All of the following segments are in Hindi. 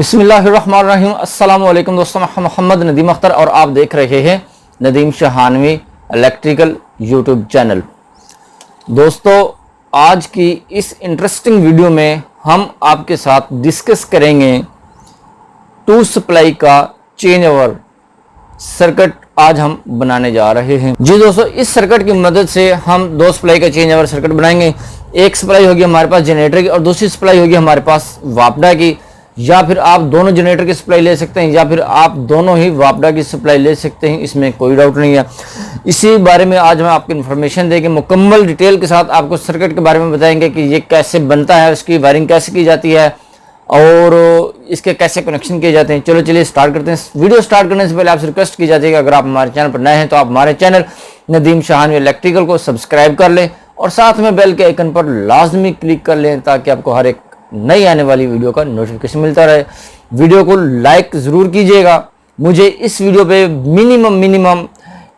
बिस्मिल्लाहिर्रहमानिर्रहीम। अस्सलाम वालेकुम दोस्तों, मैं मोहम्मद नदीम अख्तर और आप देख रहे हैं नदीम शहानवी इलेक्ट्रिकल यूट्यूब चैनल। दोस्तों, आज की इस इंटरेस्टिंग वीडियो में हम आपके साथ डिस्कस करेंगे टू सप्लाई का चेंज ओवर सर्किट आज हम बनाने जा रहे हैं। जी दोस्तों, इस सर्किट की मदद से हम दो सप्लाई का चेंज ओवर सर्किट बनाएंगे। एक सप्लाई होगी हमारे पास जनरेटर की और दूसरी सप्लाई होगी हमारे पास वापडा की, या फिर आप दोनों जनरेटर की सप्लाई ले सकते हैं या फिर आप दोनों ही वापडा की सप्लाई ले सकते हैं, इसमें कोई डाउट नहीं है। इसी बारे में आज हम आपको इन्फॉर्मेशन देंगे, मुकम्मल डिटेल के साथ आपको सर्किट के बारे में बताएंगे कि ये कैसे बनता है, उसकी वायरिंग कैसे की जाती है और इसके कैसे कनेक्शन किए जाते हैं। चलिए स्टार्ट करते हैं। वीडियो स्टार्ट करने से पहले आपसे रिक्वेस्ट की जाती है कि अगर आप हमारे चैनल पर नए हैं तो आप हमारे चैनल नदीम शहानवी इलेक्ट्रिकल को सब्सक्राइब कर लें और साथ में बेल के आइकन पर लाजमी क्लिक कर लें ताकि आपको हर एक नई आने वाली वीडियो का नोटिफिकेशन मिलता रहे। वीडियो को लाइक ज़रूर कीजिएगा। मुझे इस वीडियो पे मिनिमम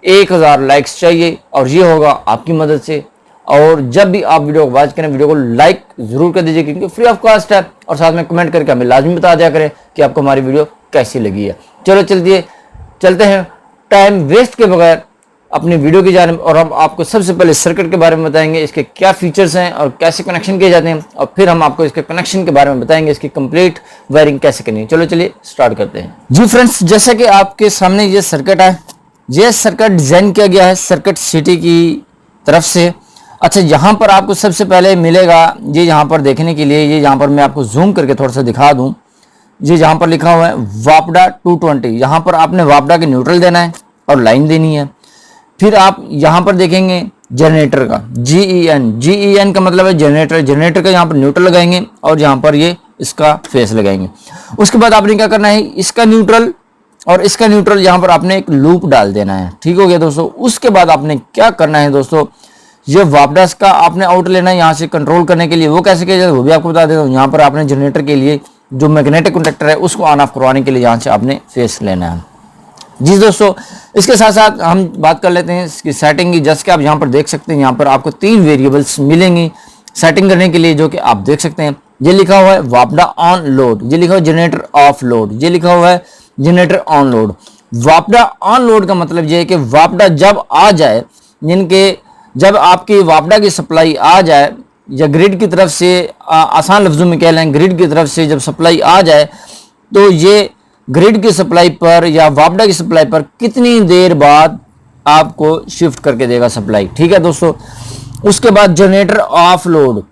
1000 लाइक्स चाहिए और ये होगा आपकी मदद से। और जब भी आप वीडियो को वॉच करें, वीडियो को लाइक ज़रूर कर दीजिए क्योंकि फ्री ऑफ कॉस्ट है, और साथ में कमेंट करके हमें लाजमी बता दिया करें कि आपको हमारी वीडियो कैसी लगी है। चलते हैं टाइम वेस्ट के बगैर अपनी वीडियो की जानिब, और हम आपको सबसे पहले सर्किट के बारे में बताएंगे, इसके क्या फीचर्स हैं और कैसे कनेक्शन किए जाते हैं, और फिर हम आपको इसके कनेक्शन के बारे में बताएंगे, इसकी कंप्लीट वायरिंग कैसे करनी है। चलिए स्टार्ट करते हैं। जी फ्रेंड्स, जैसा कि आपके सामने ये सर्किट है, ये सर्किट डिजाइन किया गया है सर्किट सिटी की तरफ से। अच्छा, यहाँ पर आपको सबसे पहले मिलेगा, ये यहाँ पर देखने के लिए, ये यहाँ पर मैं आपको जूम करके थोड़ा सा दिखा दूँ, ये यहाँ पर लिखा हुआ है वापडा 220। यहाँ पर आपने वापडा के न्यूट्रल देना है और लाइन देनी है। फिर आप यहाँ पर देखेंगे जनरेटर का GEN का मतलब है जनरेटर का यहाँ पर न्यूट्रल लगाएंगे और यहाँ पर ये इसका फेस लगाएंगे। उसके बाद आपने क्या करना है, इसका न्यूट्रल और इसका न्यूट्रल यहाँ पर आपने एक लूप डाल देना है। ठीक हो गया दोस्तों। उसके बाद आपने क्या करना है दोस्तों, ये वापडा का आपने आउट लेना है यहाँ से कंट्रोल करने के लिए। वो कैसे किया जाए वो भी आपको बता देता हूँ। यहाँ पर आपने जनरेटर के लिए जो मैग्नेटिक कंडक्टर है उसको ऑन ऑफ करवाने के लिए यहाँ से आपने फेस लेना है। जी दोस्तों, इसके साथ साथ हम बात कर लेते हैं इसकी सेटिंग की। जैसे कि आप यहाँ पर देख सकते हैं, यहाँ पर आपको 3 वेरिएबल्स मिलेंगी सेटिंग करने के लिए, जो कि आप देख सकते हैं। ये लिखा हुआ है वापडा ऑन लोड, ये लिखा हुआ है जनरेटर ऑफ लोड, ये लिखा हुआ है जनरेटर ऑन लोड। वापडा ऑन लोड का मतलब ये है कि वापडा जब आ जाए, जब आपकी वापडा की सप्लाई आ जाए या ग्रिड की तरफ से, आसान लफ्जों में कह लें, ग्रिड की तरफ से जब सप्लाई आ जाए तो ये ग्रिड की सप्लाई पर या वापडा की सप्लाई पर कितनी देर बाद आपको शिफ्ट करके देगा सप्लाई। ठीक है दोस्तों। उसके बाद जनरेटर ऑफ लोड,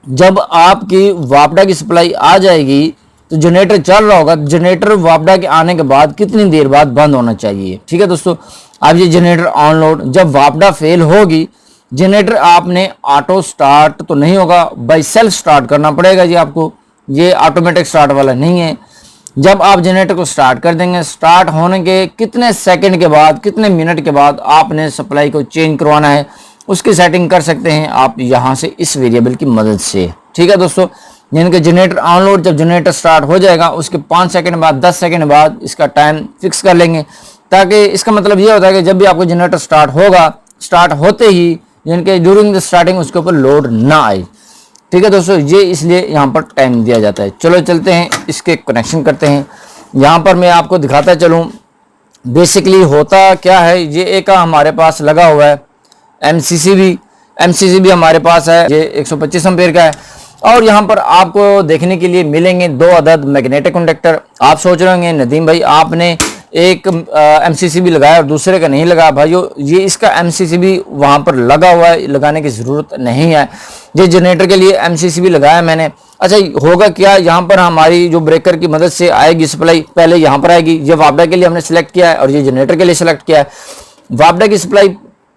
जब आपकी वापडा की सप्लाई आ जाएगी तो जनरेटर चल रहा होगा, जनरेटर वापडा के आने के बाद कितनी देर बाद बंद होना चाहिए। ठीक है दोस्तों। अब ये जनरेटर ऑन लोड, जब वापडा फेल होगी, जनरेटर आपने ऑटो स्टार्ट तो नहीं होगा, बाई सेल्फ स्टार्ट करना पड़ेगा जी आपको। ये ऑटोमेटिक स्टार्ट वाला नहीं है। जब आप जनरेटर को स्टार्ट कर देंगे, स्टार्ट होने के कितने सेकंड के बाद, कितने मिनट के बाद आपने सप्लाई को चेंज करवाना है, उसकी सेटिंग कर सकते हैं आप यहाँ से इस वेरिएबल की मदद से। ठीक है दोस्तों। यानी कि जनरेटर ऑन लोड, जब जनरेटर स्टार्ट हो जाएगा उसके 5 सेकंड बाद, 10 सेकंड बाद इसका टाइम फिक्स कर लेंगे, ताकि इसका मतलब ये होता है कि जब भी आपको जनरेटर स्टार्ट होगा, स्टार्ट होते ही यानी कि ड्यूरिंग द स्टार्टिंग उसके ऊपर लोड ना आए। ठीक है दोस्तों, ये इसलिए यहाँ पर टाइम दिया जाता है। चलते हैं इसके कनेक्शन करते हैं। यहाँ पर मैं आपको दिखाता चलूँ बेसिकली होता क्या है। ये एक हमारे पास लगा हुआ है MCCB हमारे पास है, ये 125 एम्पेयर का है। और यहाँ पर आपको देखने के लिए मिलेंगे 2 अदद मैग्नेटिक कंडक्टर। आप सोच रहे होंगे नदीम भाई आपने एक MCCB लगाया और दूसरे का नहीं लगा। भाइयों, ये इसका MCCB वहाँ पर लगा हुआ है, लगाने की ज़रूरत नहीं है। ये जनरेटर के लिए MCCB लगाया मैंने। अच्छा, होगा क्या, यहाँ पर हमारी जो ब्रेकर की मदद से आएगी सप्लाई, पहले यहाँ पर आएगी। ये वापडा के लिए हमने सेलेक्ट किया है और ये जनरेटर के लिए सेलेक्ट किया है। वापडा की सप्लाई,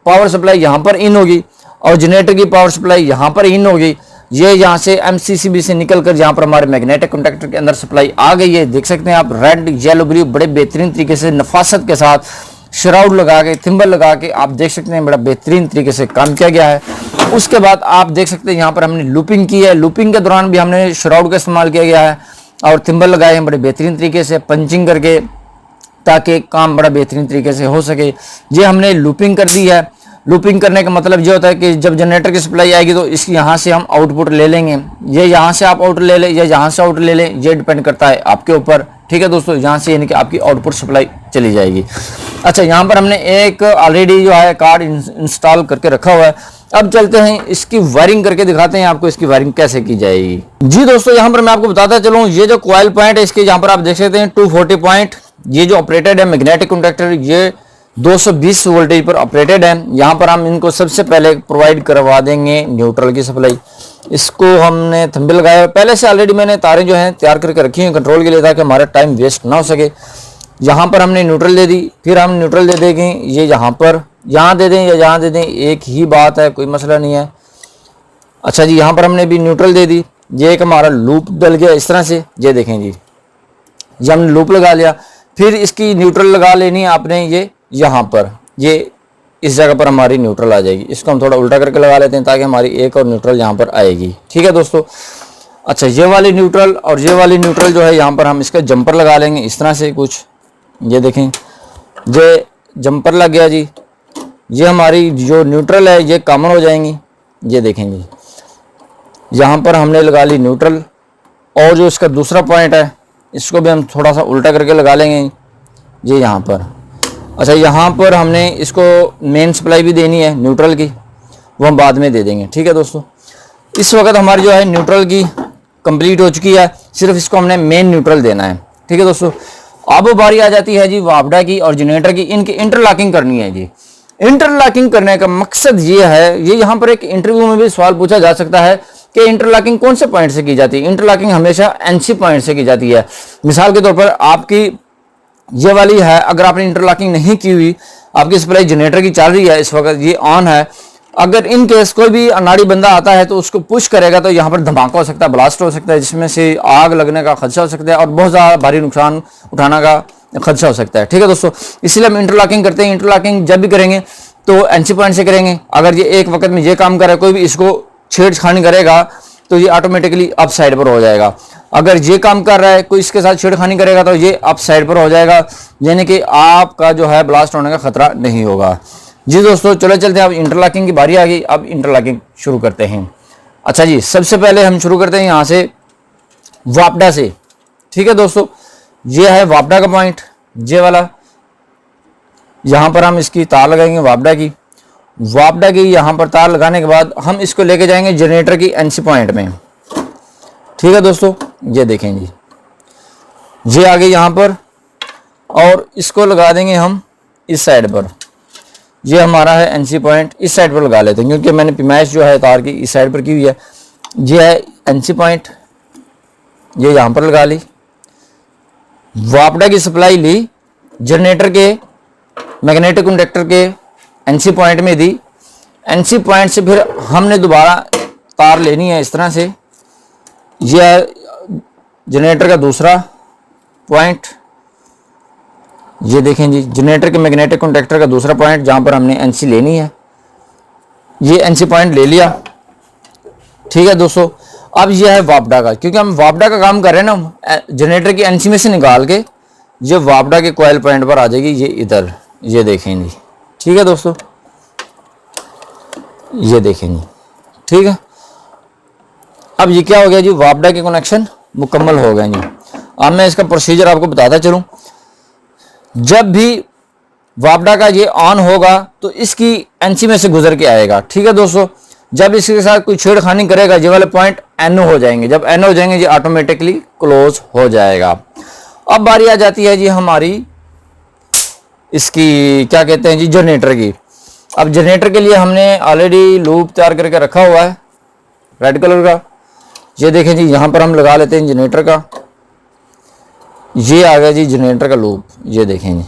पावर सप्लाई यहाँ पर इन होगी और जनरेटर की पावर सप्लाई यहाँ पर इन होगी। ये यहाँ से MCCB से निकलकर यहाँ पर हमारे मैग्नेटिक कंडक्टर के अंदर सप्लाई आ गई है। देख सकते हैं आप, रेड येलो ब्लू बड़े बेहतरीन तरीके से नफासत के साथ श्राउड लगा के, थिम्बल लगा के आप देख सकते हैं बड़ा बेहतरीन तरीके से काम किया गया है। उसके बाद आप देख सकते हैं यहाँ पर हमने लूपिंग की है। लूपिंग के दौरान भी हमने श्राउड का इस्तेमाल किया गया है और थिम्बल लगाए हैं बड़े बेहतरीन तरीके से पंचिंग करके, ताकि काम बड़ा बेहतरीन तरीके से हो सके। ये हमने लूपिंग कर दी है। लूपिंग करने का मतलब ये होता है कि जब जनरेटर की सप्लाई आएगी तो इसकी यहाँ से हम आउटपुट ले लेंगे, ये यहाँ से आप आउट ले लें या यहाँ से आउट ले लें, ये डिपेंड करता है आपके ऊपर। ठीक है दोस्तों, यहाँ से यानी कि आपकी आउटपुट सप्लाई चली जाएगी। अच्छा, यहाँ पर हमने एक ऑलरेडी जो है कार्ड इंस्टॉल करके रखा हुआ है। अब चलते हैं इसकी वायरिंग करके दिखाते हैं आपको इसकी वायरिंग कैसे की जाएगी। जी दोस्तों, यहाँ पर मैं आपको बताता चलूँ, ये जो कॉइल पॉइंट है इसके यहाँ पर आप देख सकते हैं 240 पॉइंट, ये जो ऑपरेटेड है मैग्नेटिक कंडक्टर, ये 220 वोल्टेज पर ऑपरेटेड है। यहाँ पर हम इनको सबसे पहले प्रोवाइड करवा देंगे न्यूट्रल की सप्लाई। इसको हमने थंबनेल लगाया पहले से, ऑलरेडी मैंने तारें जो हैं तैयार करके रखी हैं कंट्रोल के लिए, ताकि हमारा टाइम वेस्ट ना हो सके। यहाँ पर हमने न्यूट्रल दे दी, फिर हम न्यूट्रल दे देंगे ये यहाँ पर, यहाँ दे दें या यहाँ दे दें, एक ही बात है, कोई मसला नहीं है। अच्छा जी, यहाँ पर हमने भी न्यूट्रल दे दी, ये एक हमारा लूप डल गया इस तरह से, ये देखें जी, ये हमने लूप लगा लिया। फिर इसकी न्यूट्रल लगा लेनी है आपने, ये यहाँ पर, ये इस जगह पर हमारी न्यूट्रल आ जाएगी। इसको हम थोड़ा उल्टा करके लगा लेते हैं ताकि हमारी एक और न्यूट्रल यहाँ पर आएगी। ठीक है दोस्तों। अच्छा, ये वाली न्यूट्रल और ये वाली न्यूट्रल जो है यहाँ पर हम इसका जंपर लगा लेंगे इस तरह से कुछ, ये देखें, ये जंपर लग गया जी। ये हमारी जो न्यूट्रल है ये कॉमन हो जाएंगी, ये देखें जी, यहाँ पर हमने लगा ली न्यूट्रल। और जो इसका दूसरा पॉइंट है इसको भी हम थोड़ा सा उल्टा करके लगा लेंगे, ये यहाँ पर। अच्छा, यहाँ पर हमने इसको मेन सप्लाई भी देनी है न्यूट्रल की, वो हम बाद में दे देंगे। ठीक है दोस्तों, इस वक्त हमारी जो है न्यूट्रल की कंप्लीट हो चुकी है, सिर्फ इसको हमने मेन न्यूट्रल देना है। ठीक है दोस्तों, अब बारी आ जाती है जी वापडा की और जनरेटर की, इनकी इंटरलॉकिंग करनी है जी। इंटरलॉकिंग करने का मकसद ये है, ये यहाँ पर एक इंटरव्यू में भी सवाल पूछा जा सकता है कि इंटरलॉकिंग कौन से पॉइंट से की जाती है। इंटरलॉकिंग हमेशा एनसी पॉइंट से की जाती है। मिसाल के तौर पर आपकी ये वाली है, अगर आपने इंटरलॉकिंग नहीं की हुई, आपकी सप्लाई जनरेटर की चल रही है इस वक्त, ये ऑन है, अगर इन केस कोई भी अनाड़ी बंदा आता है तो उसको पुश करेगा तो यहाँ पर धमाका हो सकता है, ब्लास्ट हो सकता है, जिसमें से आग लगने का खदशा हो सकता है और बहुत ज़्यादा भारी नुकसान उठाने का खदशा हो सकता है। ठीक है दोस्तों, इसलिए हम इंटरलॉकिंग करते हैं। इंटरलॉकिंग जब भी करेंगे तो एनसी पॉइंट से करेंगे। अगर ये एक वक्त में ये काम करे, कोई भी इसको छेड़छाड़ करेगा तो ये ऑटोमेटिकली अप साइड पर हो जाएगा। अगर ये काम कर रहा है, कोई इसके साथ छेड़खानी करेगा तो ये अप साइड पर हो जाएगा, यानी कि आपका जो है ब्लास्ट होने का खतरा नहीं होगा। जी दोस्तों, चलो चलते हैं, अब इंटरलॉकिंग की बारी आ गई, अब इंटरलॉकिंग शुरू करते हैं। अच्छा जी, सबसे पहले हम शुरू करते हैं यहाँ से वापडा से। ठीक है दोस्तों, ये है वापडा का पॉइंट, ये वाला, यहाँ पर हम इसकी तार लगाएंगे वापडा की। वापडा की यहाँ पर तार लगाने के बाद हम इसको लेके जाएंगे जनरेटर की एनसी पॉइंट में। ठीक है दोस्तों, ये देखें जी, ये आ गई यहाँ पर, और इसको लगा देंगे हम इस साइड पर। ये हमारा है एनसी पॉइंट, इस साइड पर लगा लेते हैं क्योंकि मैंने पिमाइश जो है तार की इस साइड पर की हुई है। ये है एनसी पॉइंट, ये यहाँ पर लगा ली। वापडा की सप्लाई ली, जनरेटर के मैग्नेटिक कंडक्टर के एनसी पॉइंट में दी। एनसी पॉइंट से फिर हमने दोबारा तार लेनी है इस तरह से। यह है जनरेटर का दूसरा पॉइंट, ये देखें जी, जनरेटर के मैग्नेटिक कंडक्टर का दूसरा पॉइंट जहां पर हमने एनसी लेनी है। ये एनसी पॉइंट ले लिया। ठीक है दोस्तों, अब यह है वापडा का, क्योंकि हम वापडा का काम कर रहे हैं ना, जनरेटर की एनसी में से निकाल के ये वापडा के कॉइल पॉइंट पर आ जाएगी, ये इधर, ये देखें जी। ठीक है दोस्तों, ये देखें जी। ठीक है, अब ये क्या हो गया जी, वापडा के कनेक्शन मुकम्मल हो गए जी। अब मैं इसका प्रोसीजर आपको बताता चलूं। जब भी वापडा का ये ऑन होगा तो इसकी एनसी में से गुजर के आएगा। ठीक है दोस्तों, जब इसके साथ कोई छेड़खानी करेगा ये वाले पॉइंट एनओ हो जाएंगे। जब एनओ हो जाएंगे ये ऑटोमेटिकली क्लोज हो जाएगा। अब बारी आ जाती है जी हमारी इसकी, क्या कहते हैं जी, जनरेटर की। अब जनरेटर के लिए हमने ऑलरेडी लूप तैयार करके रखा हुआ है रेड कलर का। ये देखें जी, यहाँ पर हम लगा लेते हैं जनरेटर का। ये आ गया जी जनरेटर का लूप, ये देखें जी।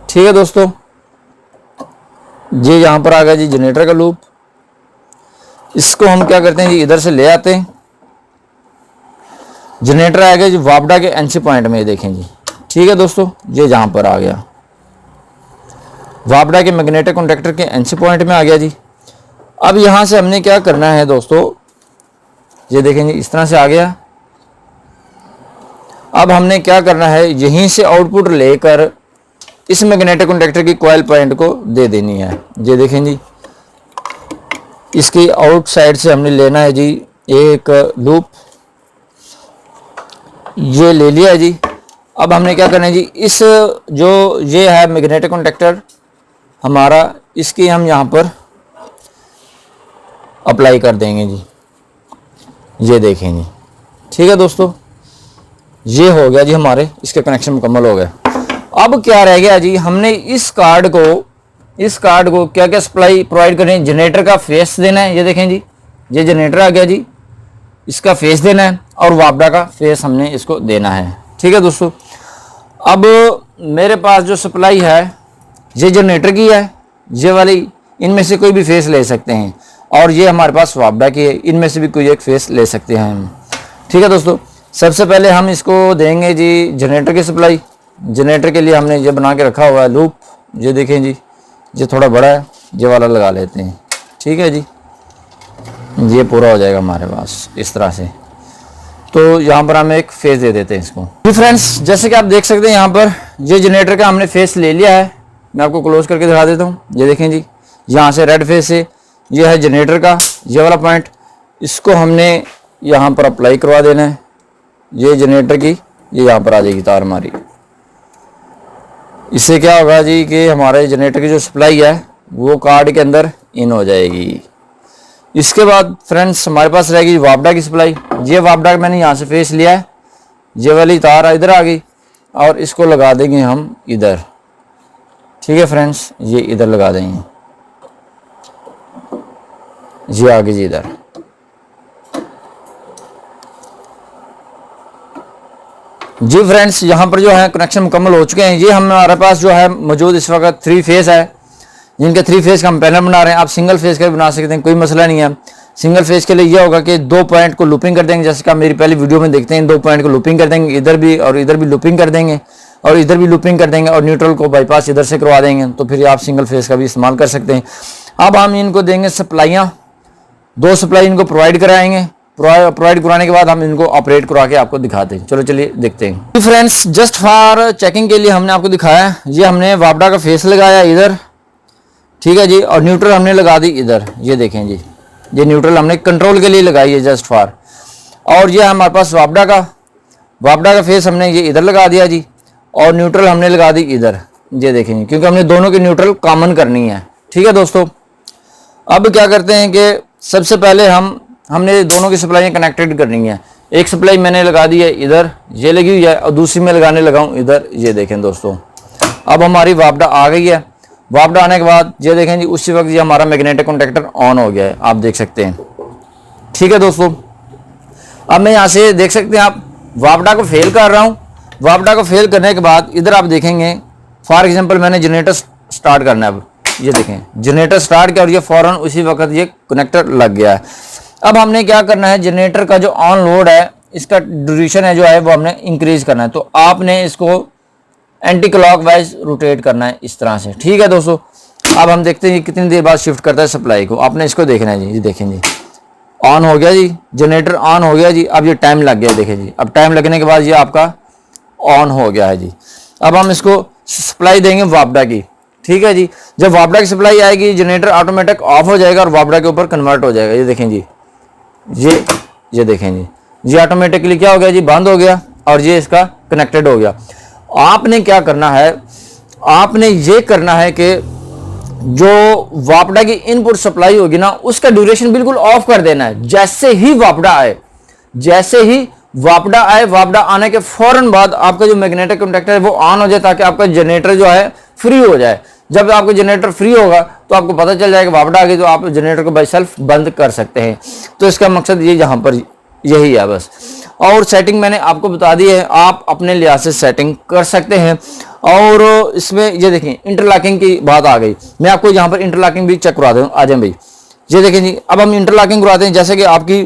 ठीक है दोस्तों, ये यहाँ पर आ गया जी जनरेटर का लूप। इसको हम क्या करते हैं जी, इधर से ले आते हैं। जनरेटर आ गया जी वापडा के एनसी पॉइंट में, ये देखें जी। ठीक है दोस्तों, ये जहाँ पर आ गया वापडा के मैग्नेटिक कंडक्टर के एनसी पॉइंट में आ गया जी। अब यहाँ से हमने क्या करना है दोस्तों, ये देखें जी, इस तरह से आ गया। अब हमने क्या करना है, यहीं से आउटपुट लेकर इस मैग्नेटिक कंडक्टर की कॉइल पॉइंट को दे देनी है। ये देखें जी, इसकी आउट साइड से हमने लेना है जी एक लूप, ये ले लिया है जी। अब हमने क्या करना है जी, इस जो ये है मैग्नेटिक कॉन्टैक्टर हमारा, इसकी हम यहाँ पर अप्लाई कर देंगे जी, ये देखेंगे। ठीक है दोस्तों, ये हो गया जी, हमारे इसके कनेक्शन मुकम्मल हो गया। अब क्या रह गया जी, हमने इस कार्ड को क्या क्या सप्लाई प्रोवाइड करनी है। जनरेटर का फेस देना है, ये देखें जी, ये जनरेटर आ गया जी, इसका फेस देना है और वापडा का फेस हमने इसको देना है। ठीक है दोस्तों, अब मेरे पास जो सप्लाई है ये जनरेटर की है, ये वाली, इनमें से कोई भी फेस ले सकते हैं, और ये हमारे पास वापडा की है, इनमें से भी कोई एक फेस ले सकते हैं हम। ठीक है दोस्तों, सबसे पहले हम इसको देंगे जी जनरेटर की सप्लाई। जनरेटर के लिए हमने ये बना के रखा हुआ है लूप, ये देखें जी, ये थोड़ा बड़ा है, ये वाला लगा लेते हैं। ठीक है जी, ये पूरा हो जाएगा हमारे पास इस तरह से। तो यहाँ पर हम एक फेस दे देते हैं इसको। तो फ्रेंड्स, जैसे कि आप देख सकते हैं यहाँ पर ये जनरेटर का हमने फेस ले लिया है। मैं आपको क्लोज करके दिखा देता हूँ, ये देखें जी, यहाँ से रेड फेस है, ये है जनरेटर का ये वाला पॉइंट, इसको हमने यहाँ पर अप्लाई करवा देना है। ये जनरेटर की ये यहाँ पर आ जाएगी तार हमारी। इससे क्या होगा जी कि हमारे जनरेटर की जो सप्लाई है वो कार्ड के अंदर इन हो जाएगी। इसके बाद फ्रेंड्स हमारे पास रहेगी वापडा की सप्लाई। ये वापडा मैंने यहाँ से फेस लिया है, ये वाली तार इधर आ गई और इसको लगा देंगे हम इधर। ठीक है फ्रेंड्स, ये इधर लगा देंगे, ये आगे जी इधर। जी फ्रेंड्स, यहाँ पर जो है कनेक्शन मुकम्मल हो चुके हैं। ये हमारे पास जो है मौजूद इस वक्त 3 फेस है, जिनके 3 फेस का हम पैनल बना रहे हैं। आप सिंगल फेस का भी बना सकते हैं, कोई मसला नहीं है। सिंगल फेस के लिए ये होगा कि 2 पॉइंट को लूपिंग कर देंगे, जैसे कि आप मेरी पहली वीडियो में देखते हैं। 2 पॉइंट को लूपिंग कर देंगे, इधर भी और इधर भी लूपिंग कर देंगे, और इधर भी लूपिंग कर देंगे, और न्यूट्रल को बाईपास इधर से करवा देंगे। तो फिर आप सिंगल फेस का भी इस्तेमाल कर सकते हैं। अब हम इनको देंगे सप्लाइयाँ, 2 सप्लाई इनको प्रोवाइड कराएंगे। प्रोवाइड कराने के बाद हम इनको ऑपरेट करवा के आपको दिखाते हैं। चलो चलिए देखते हैं। फ्रेंड्स, जस्ट फॉर चेकिंग के लिए हमने आपको दिखाया, ये हमने वापडा का फेस लगाया इधर। ठीक है जी, और न्यूट्रल हमने लगा दी इधर, ये देखें जी, ये न्यूट्रल हमने कंट्रोल के लिए लगाई है जस्ट फॉर। और ये हमारे पास वापडा का फेस हमने ये इधर लगा दिया जी, और न्यूट्रल हमने लगा दी इधर, ये देखेंगे, क्योंकि हमने दोनों की न्यूट्रल कॉमन करनी है। ठीक है दोस्तों, अब क्या करते हैं कि सबसे पहले हमने दोनों की सप्लाई कनेक्टेड करनी है। एक सप्लाई मैंने लगा दी है इधर, ये लगी हुई है, और दूसरी में लगाने लगा हूँ इधर, ये देखें दोस्तों। अब हमारी वापडा आ गई है। वापडा आने के बाद ये देखें जी, उसी वक्त ये हमारा मैग्नेटिक कॉन्टैक्टर ऑन हो गया है, आप देख सकते हैं। ठीक है दोस्तों, अब मैं यहाँ से देख सकते हैं आप वापडा को फेल कर रहा हूँ। वापडा को फेल करने के बाद इधर आप देखेंगे, फॉर एग्जाम्पल मैंने जनरेटर स्टार्ट करना है। अब ये देखें, जनरेटर स्टार्ट किया और ये फ़ौरन उसी वक्त ये कनेक्टर लग गया है। अब हमने क्या करना है, जनरेटर का जो ऑन लोड है, इसका ड्यूरेशन है जो है वो हमने इंक्रीज करना है। तो आपने इसको एंटी क्लॉकवाइज रोटेट करना है इस तरह से। ठीक है दोस्तों, अब हम देखते हैं कितनी देर बाद शिफ्ट करता है सप्लाई को। आपने इसको देखना है जी, देखें जी, ऑन हो गया जी, जनरेटर ऑन हो गया जी। अब ये टाइम लग गया, देखें जी, अब टाइम लगने के बाद ये आपका ऑन हो गया है जी। अब हम इसको सप्लाई देंगे वापडा की। ठीक है जी, जब वापडा की सप्लाई आएगी, जनरेटर ऑटोमेटिक ऑफ हो जाएगा और वापडा के ऊपर कन्वर्ट हो जाएगा। ये देखें जी, ये देखें जी, ये ऑटोमेटिकली क्या हो गया जी, बंद हो गया, और ये इसका कनेक्टेड हो गया। आपने क्या करना है, आपने ये करना है कि जो वापडा की इनपुट सप्लाई होगी ना, उसका ड्यूरेशन बिल्कुल ऑफ कर देना है। जैसे ही वापडा आए, वापडा आने के फौरन बाद आपका जो मैग्नेटिक कॉन्टैक्टर है वो ऑन हो जाए, ताकि आपका जनरेटर जो है फ्री हो जाए। जब आपका जनरेटर फ्री होगा तो आपको पता चल जाएगा वापडा आ गई, तो आप जनरेटर को बाई सेल्फ बंद कर सकते हैं। तो इसका मकसद ये यहाँ पर यही है बस। और सेटिंग मैंने आपको बता दी है, आप अपने लिहाज से सेटिंग कर सकते हैं। और इसमें ये देखें, इंटरलॉकिंग की बात आ गई। मैं आपको यहाँ पर इंटरलॉकिंग भी चेक करा दूँ, आ जाए भाई। ये देखें जी, अब हम इंटरलॉकिंग करवाते हैं। जैसे कि आपकी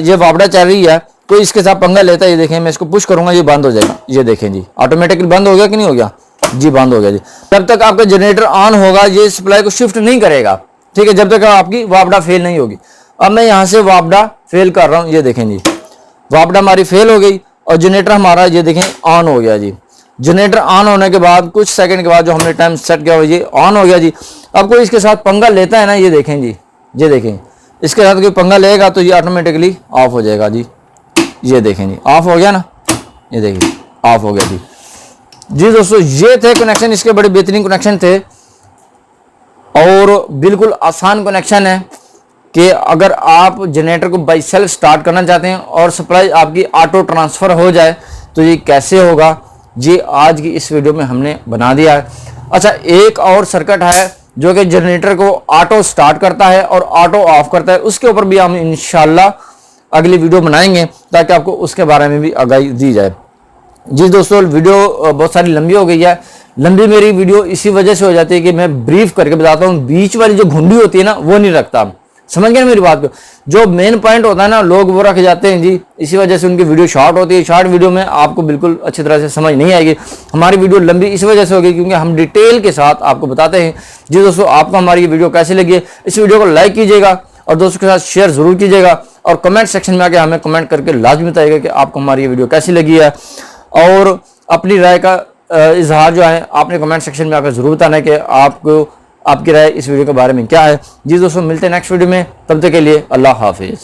ये वापडा चल रही है, कोई इसके साथ पंगा लेता है, ये देखें, मैं इसको पुश करूंगा, ये बंद हो जाएगा। ये देखें जी, ऑटोमेटिकली बंद हो गया कि नहीं हो गया जी, बंद हो गया जी। तब तक आपका जनरेटर ऑन होगा, ये सप्लाई को शिफ्ट नहीं करेगा। ठीक है, जब तक आपकी वापडा फेल नहीं होगी। अब मैं यहाँ से वापडा फेल कर रहा हूँ, ये देखें जी, वापडा हमारी फेल हो गई और जनरेटर हमारा ये देखें ऑन हो गया जी। जनरेटर ऑन होने के बाद कुछ सेकंड के बाद जो हमने टाइम सेट किया हुआ, ये ऑन हो गया जी। अब कोई इसके साथ पंगा लेता है ना, ये देखें जी, ये देखें, इसके साथ कोई पंगा लेगा तो ये ऑटोमेटिकली ऑफ हो जाएगा जी। ये देखें जी, ऑफ हो गया ना, ये देखिए ऑफ हो गया जी। जी दोस्तों, ये थे कनेक्शन, इसके बड़े बेहतरीन कनेक्शन थे और बिल्कुल आसान कनेक्शन है कि अगर आप जनरेटर को बाई सेल्फ स्टार्ट करना चाहते हैं और सप्लाई आपकी ऑटो ट्रांसफ़र हो जाए तो ये कैसे होगा, ये आज की इस वीडियो में हमने बना दिया है। अच्छा, एक और सर्किट है जो कि जनरेटर को ऑटो स्टार्ट करता है और ऑटो ऑफ करता है, उसके ऊपर भी हम इंशाल्लाह अगली वीडियो बनाएंगे ताकि आपको उसके बारे में भी आगाही दी जाए। जी दोस्तों, वीडियो बहुत सारी लंबी हो गई है। लंबी मेरी वीडियो इसी वजह से हो जाती है कि मैं ब्रीफ करके बताता हूँ, बीच वाली जो घुंडी होती है ना वो नहीं रखता। समझ गए ना मेरी बात को, जो मेन पॉइंट होता है ना लोग वो रख जाते हैं जी, इसी वजह से उनकी वीडियो शॉर्ट होती है। शॉर्ट वीडियो में आपको बिल्कुल अच्छी तरह से समझ नहीं आएगी। हमारी वीडियो लंबी इस वजह से होगी क्योंकि हम डिटेल के साथ आपको बताते हैं। जी दोस्तों, आपको हमारी ये वीडियो कैसी लगी है, इस वीडियो को लाइक कीजिएगा और दोस्तों के साथ शेयर जरूर कीजिएगा और कमेंट सेक्शन में आके हमें कमेंट करके लाजमी बताइएगा कि आपको हमारी ये वीडियो कैसी लगी है और अपनी राय का इजहार जो है आपने कमेंट सेक्शन में आकर जरूर बताना है कि आपको आपकी राय इस वीडियो के बारे में क्या है। जी दोस्तों, मिलते हैं नेक्स्ट वीडियो में, तब तक के लिए अल्लाह हाफिज़।